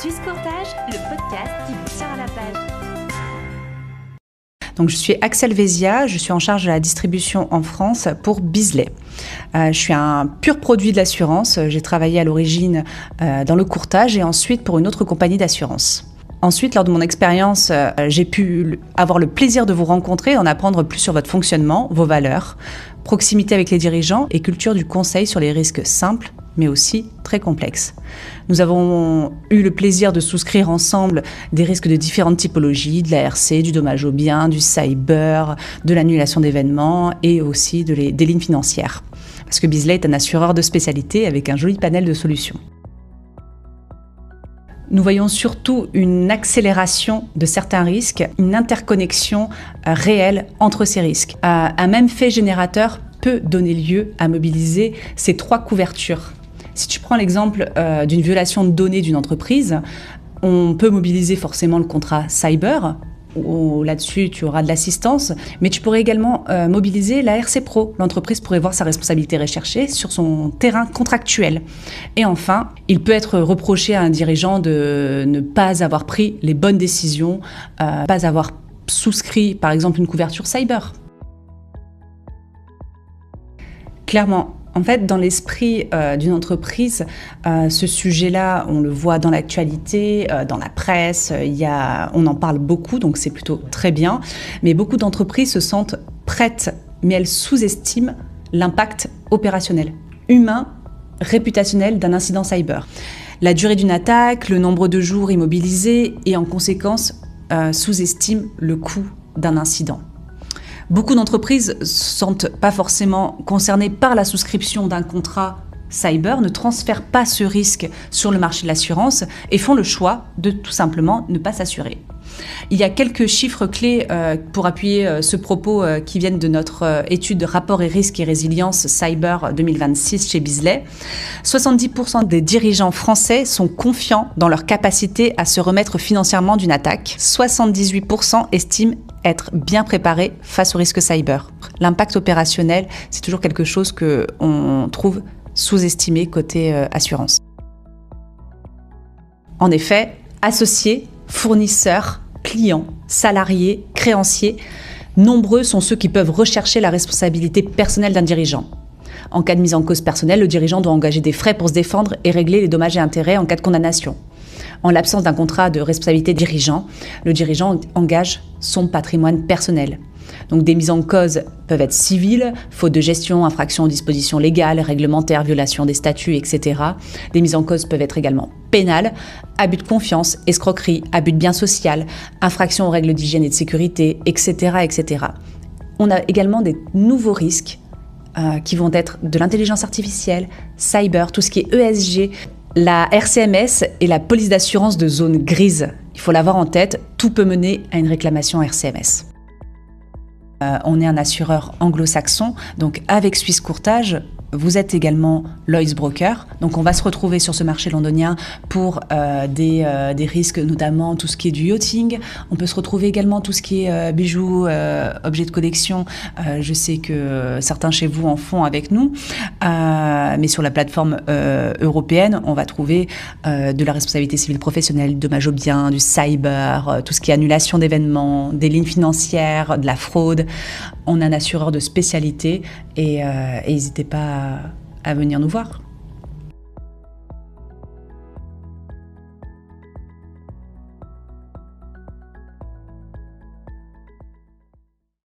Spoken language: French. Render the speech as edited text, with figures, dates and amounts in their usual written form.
Suisse Courtage, le podcast qui vous tient à la page. Donc, je suis Axel Vézia, je suis en charge de la distribution en France pour Bisley. Je suis un pur produit de l'assurance. J'ai travaillé à l'origine dans le courtage et ensuite pour une autre compagnie d'assurance. Ensuite, lors de mon expérience, j'ai pu avoir le plaisir de vous rencontrer, en apprendre plus sur votre fonctionnement, vos valeurs, proximité avec les dirigeants et culture du conseil sur les risques simples, mais aussi très complexes. Nous avons eu le plaisir de souscrire ensemble des risques de différentes typologies, de la RC, du dommage aux biens, du cyber, de l'annulation d'événements et aussi des lignes financières. Parce que Bisley est un assureur de spécialité avec un joli panel de solutions. Nous voyons surtout une accélération de certains risques, une interconnexion réelle entre ces risques. Un même fait générateur peut donner lieu à mobiliser ces trois couvertures. Si tu prends l'exemple d'une violation de données d'une entreprise, on peut mobiliser forcément le contrat cyber, où là-dessus tu auras de l'assistance, mais tu pourrais également mobiliser la RC Pro. L'entreprise pourrait voir sa responsabilité recherchée sur son terrain contractuel. Et enfin, il peut être reproché à un dirigeant de ne pas avoir pris les bonnes décisions, pas avoir souscrit par exemple une couverture cyber. Clairement, en fait, dans l'esprit d'une entreprise, ce sujet-là, on le voit dans l'actualité, dans la presse, on en parle beaucoup, donc c'est plutôt très bien. Mais beaucoup d'entreprises se sentent prêtes, mais elles sous-estiment l'impact opérationnel, humain, réputationnel d'un incident cyber. La durée d'une attaque, le nombre de jours immobilisés et en conséquence sous-estiment le coût d'un incident. Beaucoup d'entreprises ne se sentent pas forcément concernées par la souscription d'un contrat cyber, ne transfèrent pas ce risque sur le marché de l'assurance et font le choix de tout simplement ne pas s'assurer. Il y a quelques chiffres clés pour appuyer ce propos qui viennent de notre étude Rapport et risques et résilience cyber 2026 chez Bisley. 70% des dirigeants français sont confiants dans leur capacité à se remettre financièrement d'une attaque. 78% estiment être bien préparés face au risque cyber. L'impact opérationnel, c'est toujours quelque chose qu'on trouve sous-estimé côté assurance. En effet, associés, fournisseurs, clients, salariés, créanciers, nombreux sont ceux qui peuvent rechercher la responsabilité personnelle d'un dirigeant. En cas de mise en cause personnelle, le dirigeant doit engager des frais pour se défendre et régler les dommages et intérêts en cas de condamnation. En l'absence d'un contrat de responsabilité dirigeant, le dirigeant engage son patrimoine personnel. Donc des mises en cause peuvent être civiles, faute de gestion, infraction aux dispositions légales, réglementaires, violation des statuts, etc. Des mises en cause peuvent être également pénales, abus de confiance, escroquerie, abus de bien social, infraction aux règles d'hygiène et de sécurité, etc., etc. On a également des nouveaux risques qui vont être de l'intelligence artificielle, cyber, tout ce qui est ESG, la RCMS et la police d'assurance de zone grise. Il faut l'avoir en tête, tout peut mener à une réclamation RCMS. On est un assureur anglo-saxon, donc avec Suisse Courtage, vous êtes également Lloyd's Broker. Donc on va se retrouver sur ce marché londonien pour des risques, notamment tout ce qui est du yachting. On peut se retrouver également tout ce qui est bijoux, objets de collection. Je sais que certains chez vous en font avec nous. Mais sur la plateforme européenne, on va trouver de la responsabilité civile professionnelle, dommage aux biens, du cyber, tout ce qui est annulation d'événements, des lignes financières, de la fraude. On est un assureur de spécialité et n'hésitez pas à venir nous voir.